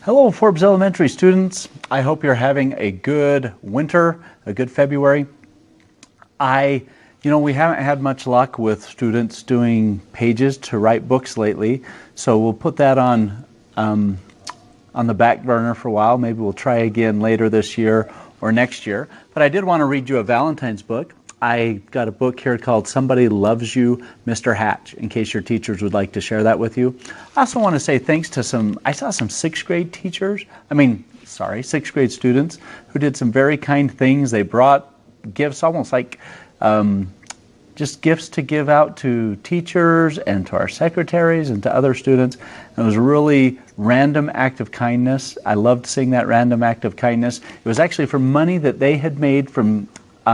Hello, Forbes Elementary students. I hope you're having a good winter, a good February. We haven't had much luck with students doing pages to write books lately, so we'll put that on the back burner for a while. Maybe we'll try again later this year or next year. But I did want to read you a Valentine's book. I got a book here called Somebody Loves You, Mr. Hatch, in case your teachers would like to share that with you. I also want to say thanks to I saw some sixth grade students who did some very kind things. They brought gifts, almost like just gifts to give out to teachers and to our secretaries and to other students. And it was a really random act of kindness. I loved seeing that random act of kindness. It was actually for money that they had made from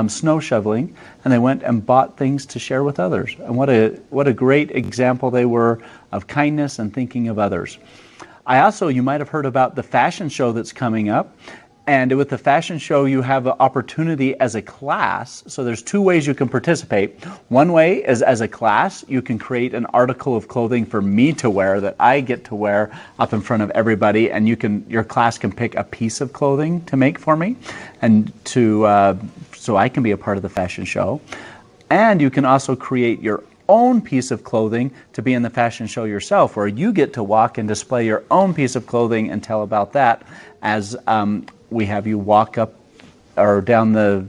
snow shoveling, and they went and bought things to share with others. And what a great example they were of kindness and thinking of others. You might have heard about the fashion show that's coming up. And with the fashion show, you have an opportunity as a class. So there's two ways you can participate. One way is as a class, you can create an article of clothing for me to wear that I get to wear up in front of everybody. And your class can pick a piece of clothing to make for me, and so I can be a part of the fashion show. And you can also create your own piece of clothing to be in the fashion show yourself, where you get to walk and display your own piece of clothing and tell about that as we have you walk up or down the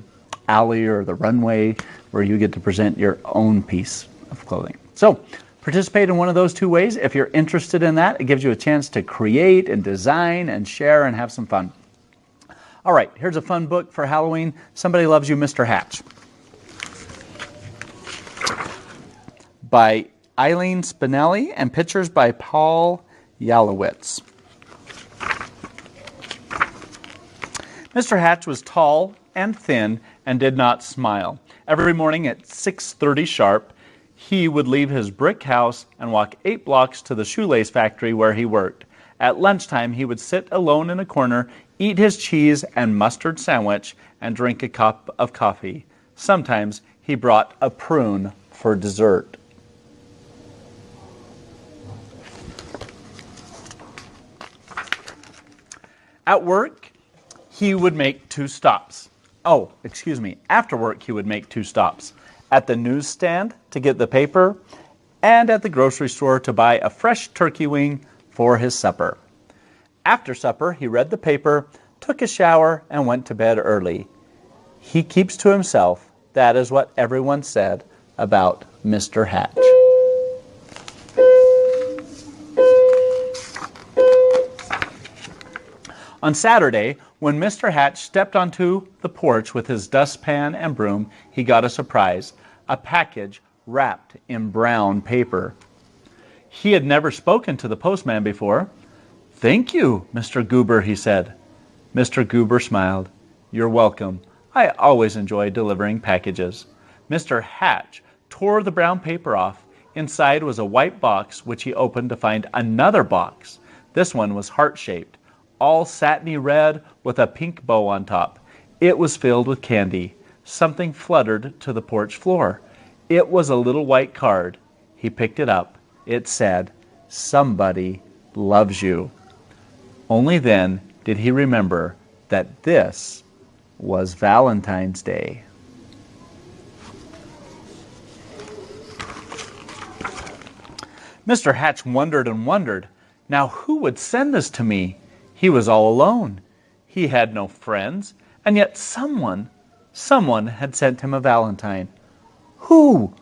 alley or the runway where you get to present your own piece of clothing. So participate in one of those two ways. If you're interested in that, it gives you a chance to create and design and share and have some fun. All right, here's a fun book for Halloween. Somebody Loves You, Mr. Hatch, by Eileen Spinelli, and pictures by Paul Yalowitz. Mr. Hatch was tall and thin and did not smile. Every morning at 6:30 sharp, he would leave his brick house and walk 8 blocks to the shoelace factory where he worked. At lunchtime, he would sit alone in a corner, eat his cheese and mustard sandwich, and drink a cup of coffee. Sometimes he brought a prune for dessert. At work, he would make 2 stops. After work, he would make 2 stops. At the newsstand to get the paper, and at the grocery store to buy a fresh turkey wing for his supper. After supper, he read the paper, took a shower, and went to bed early. He keeps to himself. That is what everyone said about Mr. Hatch. On Saturday, when Mr. Hatch stepped onto the porch with his dustpan and broom, he got a surprise, a package wrapped in brown paper. He had never spoken to the postman before. "Thank you, Mr. Goober," he said. Mr. Goober smiled. "You're welcome. I always enjoy delivering packages." Mr. Hatch tore the brown paper off. Inside was a white box, which he opened to find another box. This one was heart-shaped, all satiny red with a pink bow on top. It was filled with candy. Something fluttered to the porch floor. It was a little white card. He picked it up. It said, "Somebody loves you." Only then did he remember that this was Valentine's Day. Mr. Hatch wondered and wondered. Now who would send this to me? He was all alone. He had no friends, and yet someone had sent him a valentine. Who?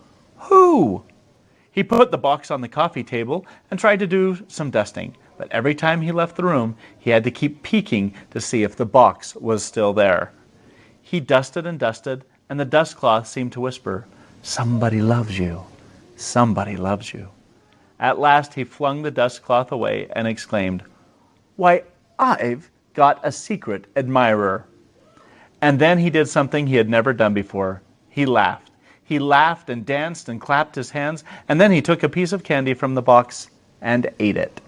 He put the box on the coffee table and tried to do some dusting, but every time he left the room, he had to keep peeking to see if the box was still there. He dusted and dusted, and the dust cloth seemed to whisper, "Somebody loves you. Somebody loves you." At last he flung the dust cloth away and exclaimed, "Why, I've got a secret admirer." And then he did something he had never done before. He laughed. He laughed and danced and clapped his hands, and then he took a piece of candy from the box and ate it.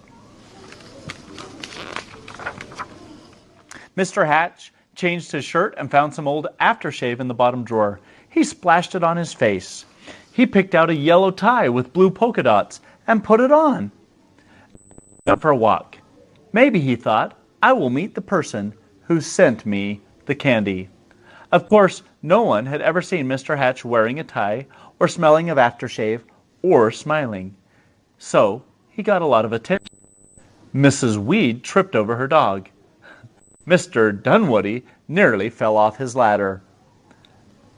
Mr. Hatch changed his shirt and found some old aftershave in the bottom drawer. He splashed it on his face. He picked out a yellow tie with blue polka dots and put it on. Went for a walk. Maybe, he thought, I will meet the person who sent me the candy. Of course, no one had ever seen Mr. Hatch wearing a tie, or smelling of aftershave, or smiling. So he got a lot of attention. Mrs. Weed tripped over her dog. Mr. Dunwoody nearly fell off his ladder.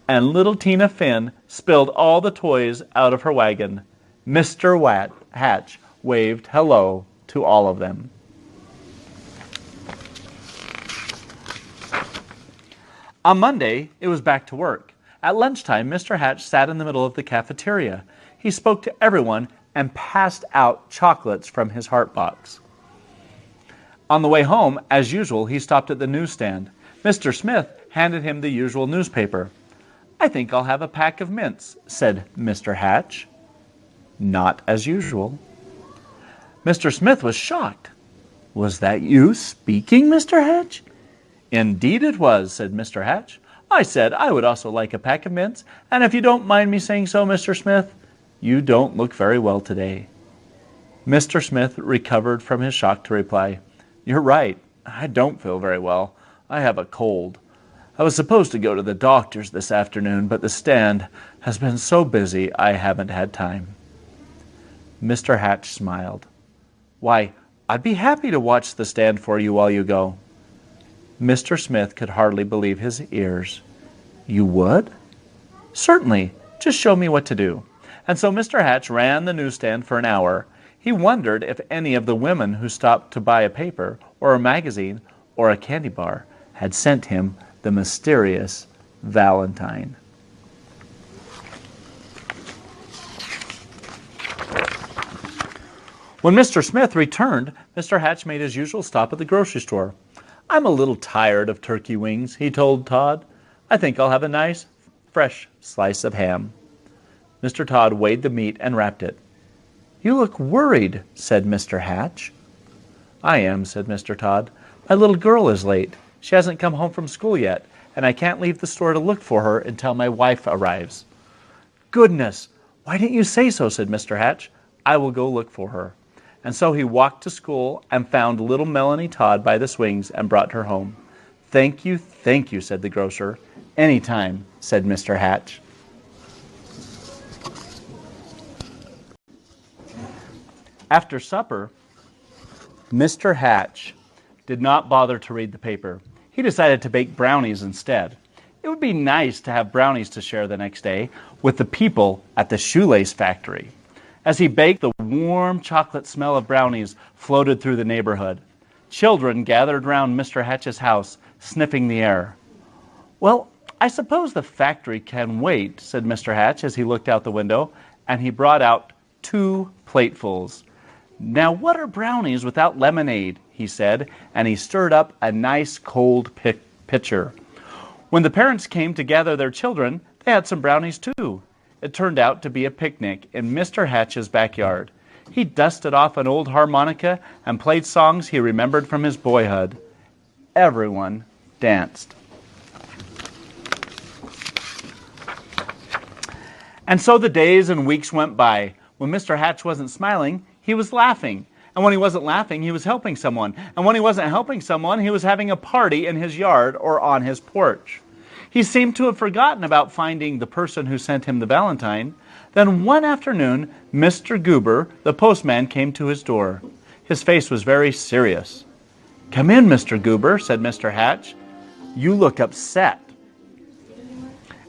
And little Tina Finn spilled all the toys out of her wagon. Mr. Hatch waved hello to all of them. On Monday, it was back to work. At lunchtime, Mr. Hatch sat in the middle of the cafeteria. He spoke to everyone and passed out chocolates from his heart box. On the way home, as usual, he stopped at the newsstand. Mr. Smith handed him the usual newspaper. "I think I'll have a pack of mints," said Mr. Hatch. Not as usual. Mr. Smith was shocked. "Was that you speaking, Mr. Hatch?" "Indeed it was," said Mr. Hatch. "I said I would also like a pack of mints, and if you don't mind me saying so, Mr. Smith, you don't look very well today." Mr. Smith recovered from his shock to reply, "You're right. I don't feel very well. I have a cold. I was supposed to go to the doctor's this afternoon, but the stand has been so busy I haven't had time." Mr. Hatch smiled. "Why, I'd be happy to watch the stand for you while you go." Mr. Smith could hardly believe his ears. "You would?" "Certainly. Just show me what to do." And so Mr. Hatch ran the newsstand for an hour. He wondered if any of the women who stopped to buy a paper or a magazine or a candy bar had sent him the mysterious Valentine. When Mr. Smith returned, Mr. Hatch made his usual stop at the grocery store. "I'm a little tired of turkey wings," he told Todd. "I think I'll have a nice, fresh slice of ham." Mr. Todd weighed the meat and wrapped it. "You look worried," said Mr. Hatch. "I am," said Mr. Todd. "My little girl is late. She hasn't come home from school yet, and I can't leave the store to look for her until my wife arrives." "Goodness! Why didn't you say so?" said Mr. Hatch. "I will go look for her." And so he walked to school and found little Melanie Todd by the swings and brought her home. Thank you," said the grocer. "Any time," said Mr. Hatch. After supper, Mr. Hatch did not bother to read the paper. He decided to bake brownies instead. It would be nice to have brownies to share the next day with the people at the shoelace factory. As he baked, the warm chocolate smell of brownies floated through the neighborhood. Children gathered round Mr. Hatch's house, sniffing the air. "Well, I suppose the factory can wait," said Mr. Hatch as he looked out the window, and he brought out 2 platefuls. "Now what are brownies without lemonade?" he said, and he stirred up a nice cold pitcher. When the parents came to gather their children, they had some brownies too. It turned out to be a picnic in Mr. Hatch's backyard. He dusted off an old harmonica and played songs he remembered from his boyhood. Everyone danced. And so the days and weeks went by. When Mr. Hatch wasn't smiling, he was laughing. And when he wasn't laughing, he was helping someone. And when he wasn't helping someone, he was having a party in his yard or on his porch. He seemed to have forgotten about finding the person who sent him the Valentine. Then one afternoon, Mr. Goober, the postman, came to his door. His face was very serious. "Come in, Mr. Goober," said Mr. Hatch. "You look upset."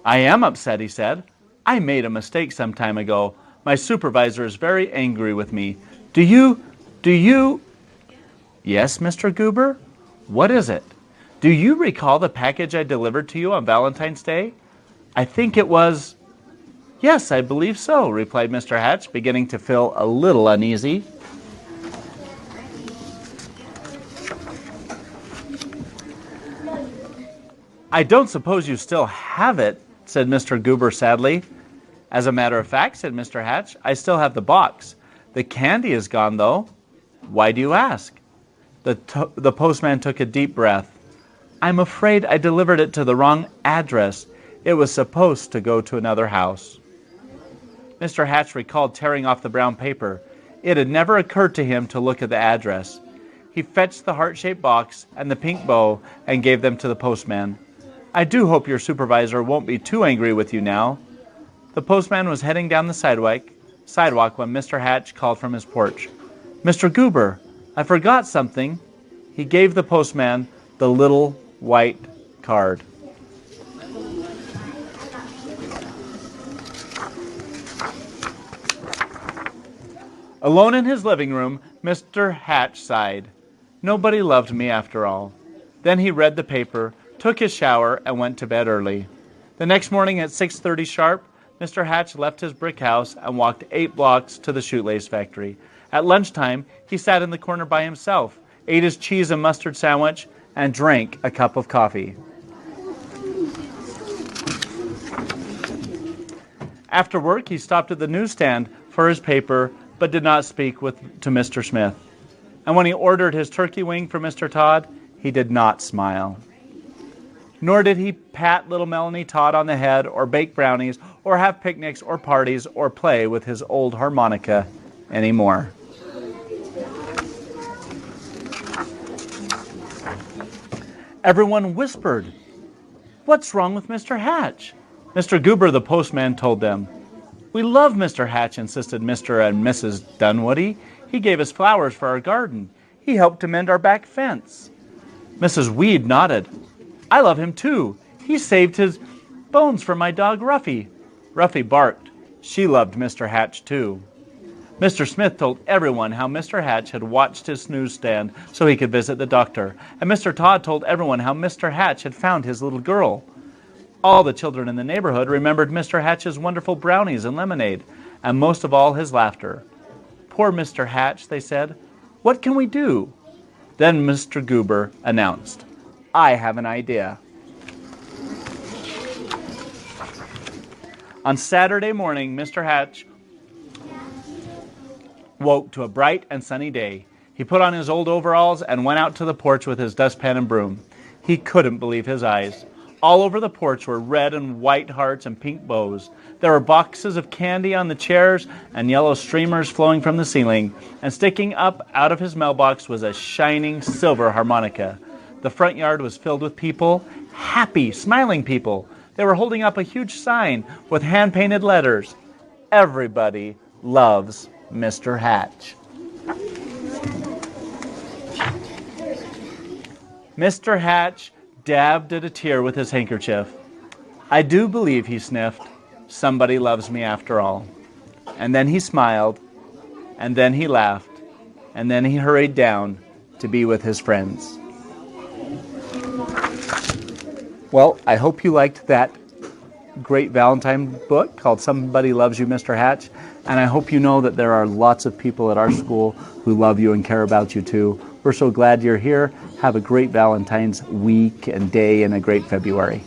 "I am upset," he said. "I made a mistake some time ago. My supervisor is very angry with me. Do you... "Yes, Mr. Goober? What is it? Do you recall the package I delivered to you on Valentine's Day? I think it was..." "Yes, I believe so," replied Mr. Hatch, beginning to feel a little uneasy. "I don't suppose you still have it," said Mr. Goober sadly. "As a matter of fact," said Mr. Hatch, "I still have the box. The candy is gone, though." "Why do you ask?" The postman took a deep breath. "I'm afraid I delivered it to the wrong address. It was supposed to go to another house." Mr. Hatch recalled tearing off the brown paper. It had never occurred to him to look at the address. he fetched the heart-shaped box and the pink bow and gave them to the postman. "I do hope your supervisor won't be too angry with you now." The postman was heading down the sidewalk when Mr. Hatch called from his porch. "Mr. Goober, I forgot something." He gave the postman the little white card. Alone in his living room, Mr. Hatch sighed. Nobody loved me after all. Then he read the paper, took his shower, and went to bed early. The next morning at 6:30 sharp, Mr. Hatch left his brick house and walked 8 blocks to the shoelace factory. At lunchtime, he sat in the corner by himself, ate his cheese and mustard sandwich, and drank a cup of coffee. After work, he stopped at the newsstand for his paper, but did not speak to Mr. Smith. And when he ordered his turkey wing for Mr. Todd, he did not smile. Nor did he pat little Melanie Todd on the head, or bake brownies, or have picnics, or parties, or play with his old harmonica anymore. Everyone whispered, "What's wrong with Mr. Hatch?" Mr. Goober, the postman, told them. "We love Mr. Hatch," insisted Mr. and Mrs. Dunwoody. "He gave us flowers for our garden. He helped to mend our back fence." Mrs. Weed nodded. "I love him too. He saved his bones for my dog Ruffy." Ruffy barked. She loved Mr. Hatch too. Mr. Smith told everyone how Mr. Hatch had watched his newsstand so he could visit the doctor, and Mr. Todd told everyone how Mr. Hatch had found his little girl. All the children in the neighborhood remembered Mr. Hatch's wonderful brownies and lemonade, and most of all his laughter. "Poor Mr. Hatch," they said. "What can we do?" Then Mr. Goober announced, "I have an idea." On Saturday morning, Mr. Hatch woke to a bright and sunny day. He put on his old overalls and went out to the porch with his dustpan and broom. He couldn't believe his eyes. All over the porch were red and white hearts and pink bows. There were boxes of candy on the chairs and yellow streamers flowing from the ceiling, and sticking up out of his mailbox was a shining silver harmonica. The front yard was filled with people, happy, smiling people. They were holding up a huge sign with hand-painted letters. "Everybody loves Mr. Hatch." Mr. Hatch dabbed at a tear with his handkerchief. "I do believe," he sniffed, "somebody loves me after all." And then he smiled, and then he laughed, and then he hurried down to be with his friends. Well, I hope you liked that great Valentine book called Somebody Loves You, Mr. Hatch. And I hope you know that there are lots of people at our school who love you and care about you too. We're so glad you're here. Have a great Valentine's week and day and a great February.